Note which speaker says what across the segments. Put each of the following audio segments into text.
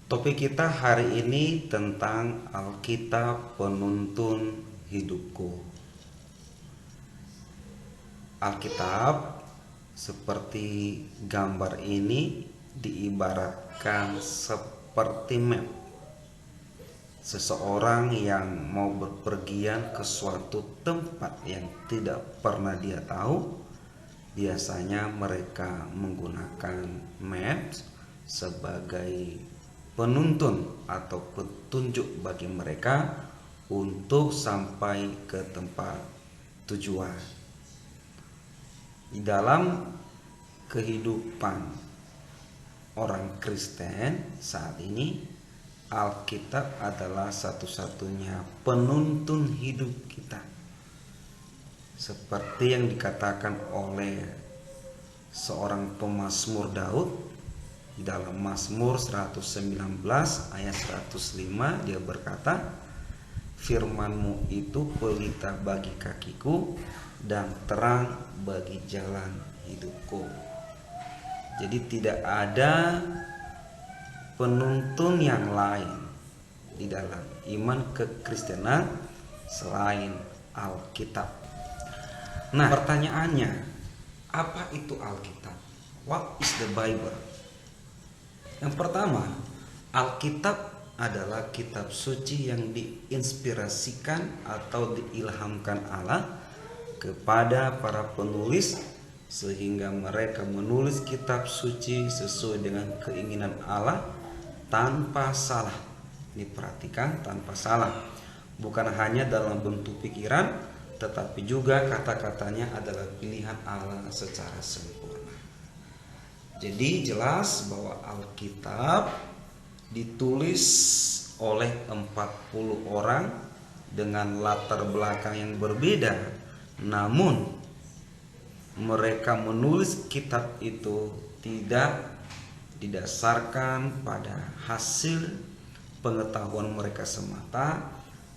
Speaker 1: Topik kita hari ini tentang Alkitab penuntun hidupku. Alkitab seperti gambar ini diibaratkan seperti map. Seseorang yang mau berpergian ke suatu tempat yang tidak pernah dia tahu, biasanya mereka menggunakan maps sebagai penuntun atau petunjuk bagi mereka untuk sampai ke tempat tujuan. Di dalam kehidupan orang Kristen saat ini, Alkitab adalah satu-satunya penuntun hidup kita. Seperti yang dikatakan oleh seorang pemazmur Daud di dalam Mazmur 119 ayat 105, dia berkata, "Firman-Mu itu pelita bagi kakiku dan terang bagi jalan hidupku." Jadi tidak ada penuntun yang lain di dalam iman kekristenan selain Alkitab. Nah, pertanyaannya, apa itu Alkitab? What is the Bible? Yang pertama, Alkitab adalah kitab suci yang diinspirasikan atau diilhamkan Allah kepada para penulis sehingga mereka menulis kitab suci sesuai dengan keinginan Allah tanpa salah. Diperhatikan, tanpa salah. Bukan hanya dalam bentuk pikiran, tetapi juga kata-katanya adalah pilihan Allah secara sempurna. Jadi jelas bahwa Alkitab ditulis oleh 40 orang dengan latar belakang yang berbeda. Namun mereka menulis kitab itu tidak didasarkan pada hasil pengetahuan mereka semata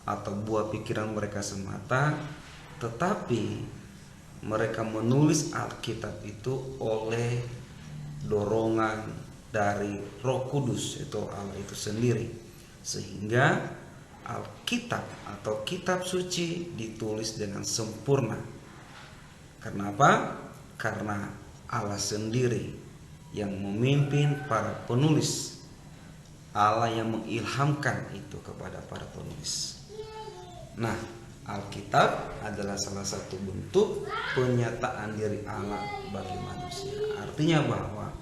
Speaker 1: atau buah pikiran mereka semata, tetapi mereka menulis Alkitab itu oleh dorongan dari Roh Kudus, itu Allah itu sendiri, sehingga Alkitab atau kitab suci ditulis dengan sempurna. Kenapa? Karena Allah sendiri yang memimpin para penulis. Allah yang mengilhamkan itu kepada para penulis. Nah, Alkitab adalah salah satu bentuk penyataan diri Allah bagi manusia. Artinya bahwa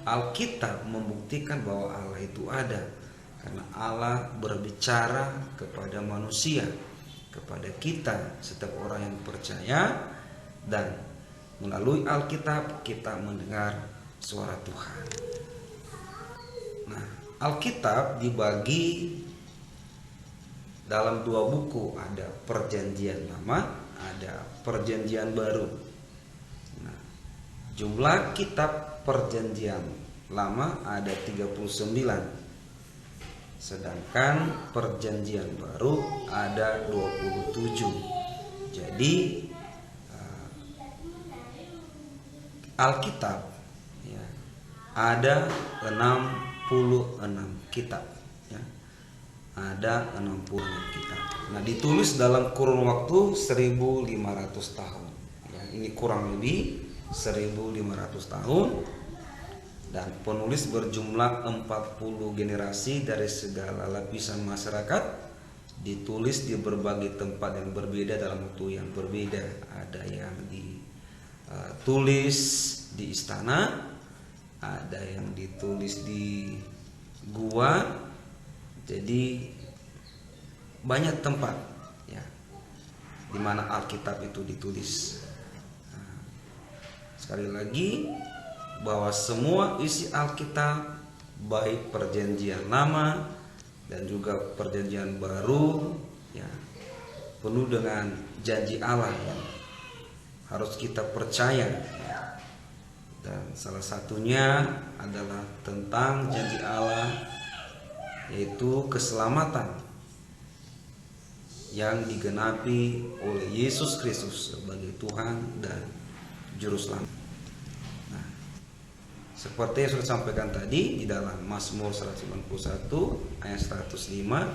Speaker 1: Alkitab membuktikan bahwa Allah itu ada, karena Allah berbicara kepada manusia, kepada kita, setiap orang yang percaya, dan melalui Alkitab kita mendengar suara Tuhan. Nah, Alkitab dibagi dalam dua buku, ada Perjanjian Lama, ada Perjanjian Baru. Nah, jumlah kitab Perjanjian Lama ada 39, sedangkan Perjanjian Baru ada 27. Jadi Alkitab ya, ada 66 kitab ya. Ada 66 kitab. Nah, ditulis dalam kurun waktu 1500 tahun ya, ini kurang lebih 1500 tahun, dan penulis berjumlah 40 generasi dari segala lapisan masyarakat, ditulis di berbagai tempat yang berbeda dalam waktu yang berbeda. Ada yang ditulis di istana, ada yang ditulis di gua. Jadi banyak tempat ya di mana Alkitab itu ditulis. Sekali lagi, bahwa semua isi Alkitab, baik Perjanjian Lama dan juga Perjanjian Baru ya, penuh dengan janji Allah yang harus kita percaya ya. Dan salah satunya adalah tentang janji Allah, yaitu keselamatan yang digenapi oleh Yesus Kristus sebagai Tuhan dan Juru Selamat. Seperti yang sudah disampaikan tadi di dalam Mazmur 191 ayat 105,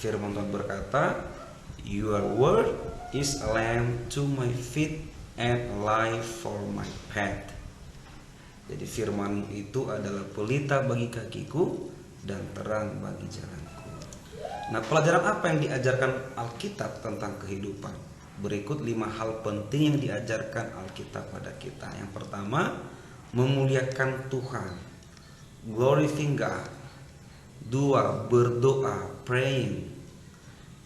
Speaker 1: firman Tuhan berkata, "Your word is a lamp to my feet and a light for my path." Jadi firman itu adalah pelita bagi kakiku dan terang bagi jalanku. Nah, pelajaran apa yang diajarkan Alkitab tentang kehidupan? Berikut 5 hal penting yang diajarkan Alkitab pada kita. Yang pertama, memuliakan Tuhan, glorifying God. 2, berdoa, praying.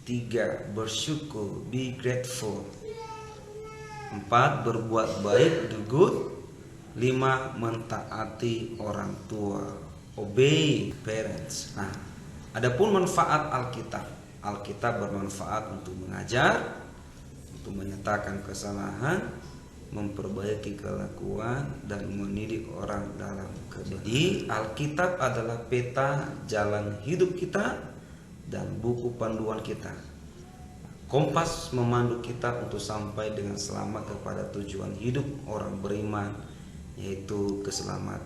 Speaker 1: 3, bersyukur, be grateful. 4, berbuat baik, do good. 5, mentaati orang tua, obey parents. Nah, adapun manfaat Alkitab. Alkitab bermanfaat untuk mengajar, untuk menyatakan kesalahan, memperbaiki kelakuan, dan mendidik orang dalam kebenaran. Jadi Alkitab adalah peta jalan hidup kita dan buku panduan kita. Kompas memandu kita untuk sampai dengan selamat kepada tujuan hidup orang beriman, yaitu keselamatan.